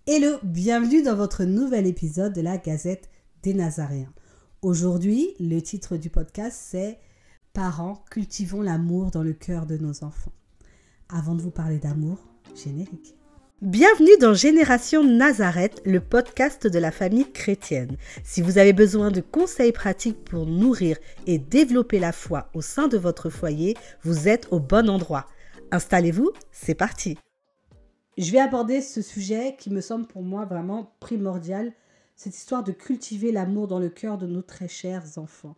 Hello, bienvenue dans votre nouvel épisode de la Gazette des Nazaréens. Aujourd'hui, le titre du podcast c'est « Parents, cultivons l'amour dans le cœur de nos enfants ». Avant de vous parler d'amour, générique. Bienvenue dans Génération Nazareth, le podcast de la famille chrétienne. Si vous avez besoin de conseils pratiques pour nourrir et développer la foi au sein de votre foyer, vous êtes au bon endroit. Installez-vous, c'est parti. Je vais aborder ce sujet qui me semble pour moi vraiment primordial, cette histoire de cultiver l'amour dans le cœur de nos très chers enfants.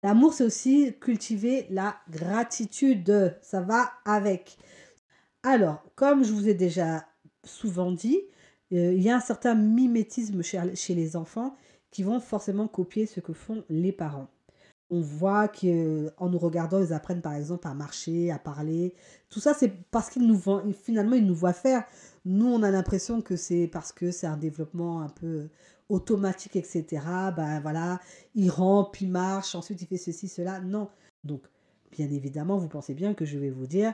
L'amour, c'est aussi cultiver la gratitude, ça va avec. Alors, comme je vous ai déjà souvent dit, il y a un certain mimétisme chez les enfants qui vont forcément copier ce que font les parents. On voit qu'en nous regardant, ils apprennent par exemple à marcher, à parler. Tout ça, c'est parce finalement, ils nous voient faire. Nous, on a l'impression que c'est parce que c'est un développement un peu automatique, etc. Ben voilà, il rampe, il marche, ensuite il fait ceci, cela. Non. Donc, bien évidemment, vous pensez bien que je vais vous dire,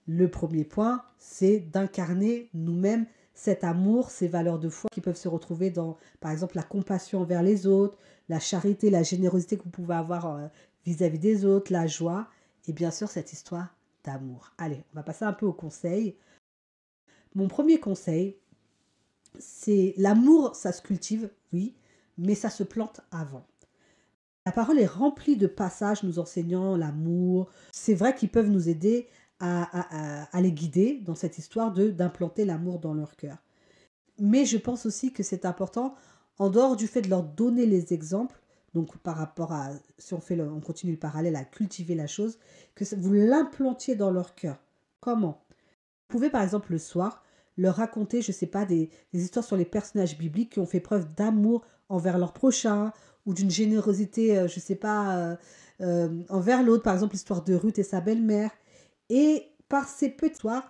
le premier point, c'est d'incarner nous-mêmes cet amour, ces valeurs de foi qui peuvent se retrouver dans, par exemple, la compassion envers les autres, la charité, la générosité que vous pouvez avoir vis-à-vis des autres, la joie, et bien sûr cette histoire d'amour. Allez, on va passer un peu aux conseils. Mon premier conseil, c'est l'amour, ça se cultive, oui, mais ça se plante avant. La parole est remplie de passages nous enseignant l'amour. C'est vrai qu'ils peuvent nous aider à les guider dans cette histoire d'implanter l'amour dans leur cœur. Mais je pense aussi que c'est important, en dehors du fait de leur donner les exemples, donc par rapport à, si on continue le parallèle, à cultiver la chose, que vous l'implantiez dans leur cœur. Comment ? Vous pouvez par exemple le soir leur raconter, je ne sais pas, des histoires sur les personnages bibliques qui ont fait preuve d'amour envers leur prochain, ou d'une générosité, je ne sais pas, envers l'autre, par exemple l'histoire de Ruth et sa belle-mère. Et par ces petites histoires,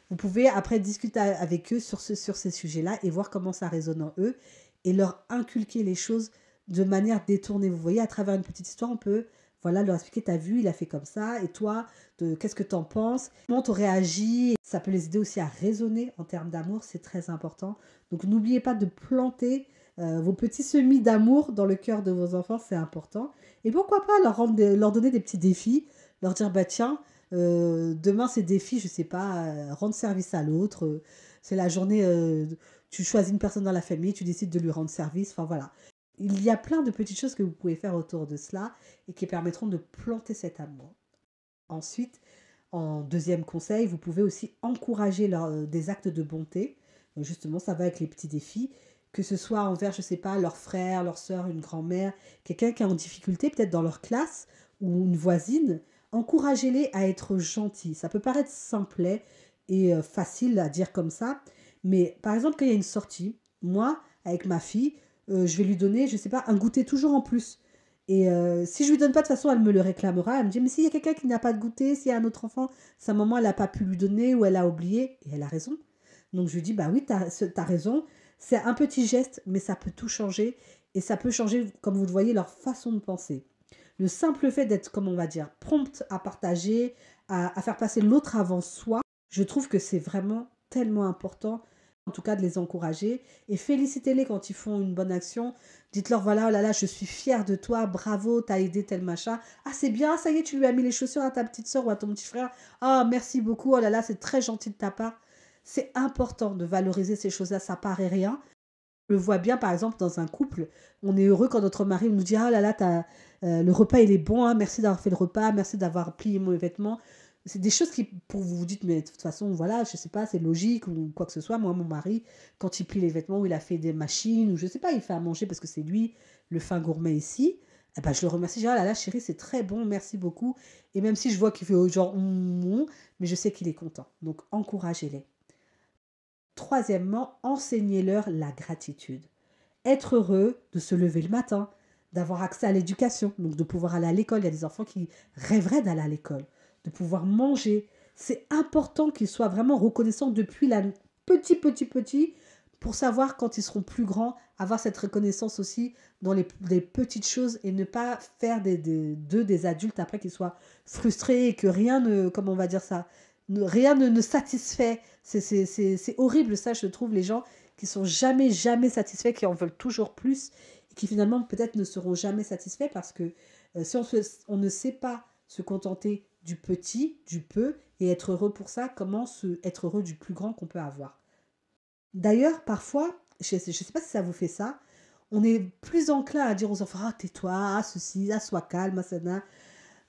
vous pouvez après discuter avec eux sur ces sujets-là et voir comment ça résonne en eux et leur inculquer les choses de manière détournée. Vous voyez, à travers une petite histoire, on peut leur expliquer, t'as vu, il a fait comme ça, et toi, qu'est-ce que t'en penses? Comment t'aurais réagi? Ça peut les aider aussi à raisonner en termes d'amour, c'est très important. Donc n'oubliez pas de planter vos petits semis d'amour dans le cœur de vos enfants, c'est important. Et pourquoi pas leur donner des petits défis, leur dire, bah tiens, demain c'est défi, je sais pas, rendre service à l'autre, c'est la journée, tu choisis une personne dans la famille, tu décides de lui rendre service, enfin voilà. Il y a plein de petites choses que vous pouvez faire autour de cela et qui permettront de planter cet amour. Ensuite, en deuxième conseil, vous pouvez aussi encourager des actes de bonté. Justement, ça va avec les petits défis, que ce soit envers, je ne sais pas, leur frère, leur soeur, une grand-mère, quelqu'un qui est en difficulté, peut-être dans leur classe, ou une voisine. Encouragez-les à être gentils. Ça peut paraître simplet et facile à dire comme ça, mais par exemple, quand il y a une sortie, moi, avec ma fille, je vais lui donner, je ne sais pas, un goûter toujours en plus. Et si je lui donne pas, de toute façon, elle me le réclamera. Elle me dit, mais s'il y a quelqu'un qui n'a pas de goûter, s'il y a un autre enfant, sa maman, elle n'a pas pu lui donner ou elle a oublié, et elle a raison. Donc je lui dis, bah oui, t'as raison. C'est un petit geste, mais ça peut tout changer. Et ça peut changer, comme vous le voyez, leur façon de penser. Le simple fait d'être, comme on va dire, prompte à partager, à faire passer l'autre avant soi, je trouve que c'est vraiment tellement important, en tout cas de les encourager. Et félicitez-les quand ils font une bonne action. Dites-leur, voilà, oh là là, je suis fière de toi, bravo, t'as aidé tel machin. Ah, c'est bien, ça y est, tu lui as mis les chaussures à ta petite soeur ou à ton petit frère. Ah, merci beaucoup, oh là là, c'est très gentil de ta part. C'est important de valoriser ces choses-là, ça paraît rien. On le voit bien, par exemple, dans un couple. On est heureux quand notre mari nous dit, ah là là, le repas, il est bon, hein, merci d'avoir fait le repas, merci d'avoir plié mes vêtements. C'est des choses qui, pour vous, vous dites, mais de toute façon, voilà, je sais pas, c'est logique ou quoi que ce soit. Moi, mon mari, quand il plie les vêtements, ou il a fait des machines, ou je sais pas, il fait à manger parce que c'est lui, le fin gourmet ici, eh ben, je le remercie. Je dis, ah là là, chérie, c'est très bon, merci beaucoup. Et même si je vois qu'il fait genre, mais je sais qu'il est content. Donc, encouragez-les. Troisièmement, enseignez-leur la gratitude. Être heureux de se lever le matin, d'avoir accès à l'éducation, donc de pouvoir aller à l'école. Il y a des enfants qui rêveraient d'aller à l'école, de pouvoir manger. C'est important qu'ils soient vraiment reconnaissants depuis la petit, pour savoir quand ils seront plus grands, avoir cette reconnaissance aussi dans les petites choses et ne pas faire d'eux des adultes après qu'ils soient frustrés et que rien ne, comment on va dire ça, rien ne satisfait. C'est horrible ça, je trouve, les gens qui sont jamais satisfaits, qui en veulent toujours plus et qui finalement peut-être ne seront jamais satisfaits parce que si on ne sait pas se contenter du petit, du peu et être heureux pour ça, comment être heureux du plus grand qu'on peut avoir. D'ailleurs, parfois, je ne sais pas si ça vous fait ça, on est plus enclin à dire aux enfants, ah tais-toi, ah ceci, ah sois calme, ah ça,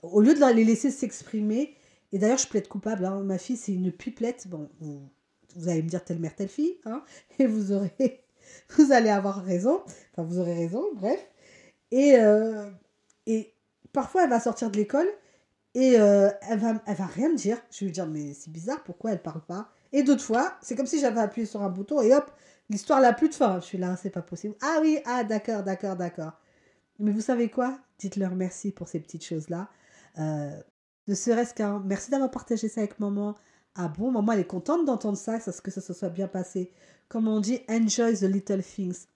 au lieu de les laisser s'exprimer. Et d'ailleurs, je plaide coupable, hein, ma fille c'est une pipelette, bon, vous allez me dire telle mère, telle fille, hein, et vous allez avoir raison, enfin vous aurez raison, bref. Et parfois elle va sortir de l'école et elle va rien me dire. Je vais lui dire, mais c'est bizarre, pourquoi elle parle pas? Et d'autres fois, c'est comme si j'avais appuyé sur un bouton et hop, l'histoire n'a plus de fin. Je suis là, c'est pas possible. Ah oui, ah d'accord. Mais vous savez quoi? Dites-leur merci pour ces petites choses-là. Ne serait-ce qu'un merci d'avoir partagé ça avec maman. Ah bon, maman, elle est contente d'entendre ça, que ça se soit bien passé. Comme on dit, enjoy the little things.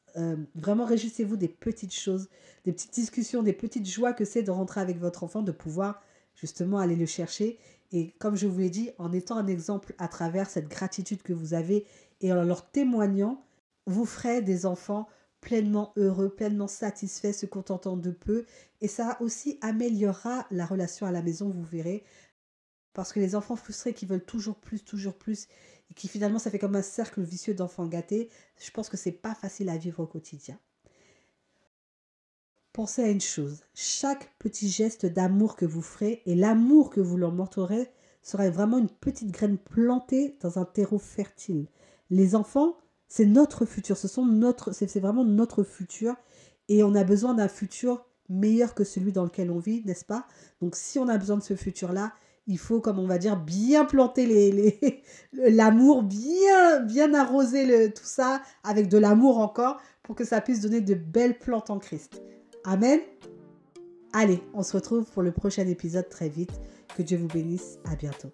Vraiment, réjouissez-vous des petites choses, des petites discussions, des petites joies que c'est de rentrer avec votre enfant, de pouvoir justement aller le chercher. Et comme je vous l'ai dit, en étant un exemple à travers cette gratitude que vous avez et en leur témoignant, vous ferez des enfants pleinement heureux, pleinement satisfaits, se contentant de peu. Et ça aussi améliorera la relation à la maison, vous verrez. Parce que les enfants frustrés qui veulent toujours plus, et qui finalement ça fait comme un cercle vicieux d'enfants gâtés, je pense que c'est pas facile à vivre au quotidien. Pensez à une chose, chaque petit geste d'amour que vous ferez et l'amour que vous leur montrerez sera vraiment une petite graine plantée dans un terreau fertile. Les enfants, c'est notre futur, c'est vraiment notre futur et on a besoin d'un futur meilleur que celui dans lequel on vit, n'est-ce pas? Donc si on a besoin de ce futur-là, il faut, comme on va dire, bien planter l'amour, bien arroser tout ça avec de l'amour encore pour que ça puisse donner de belles plantes en Christ. Amen. Allez, on se retrouve pour le prochain épisode très vite. Que Dieu vous bénisse. À bientôt.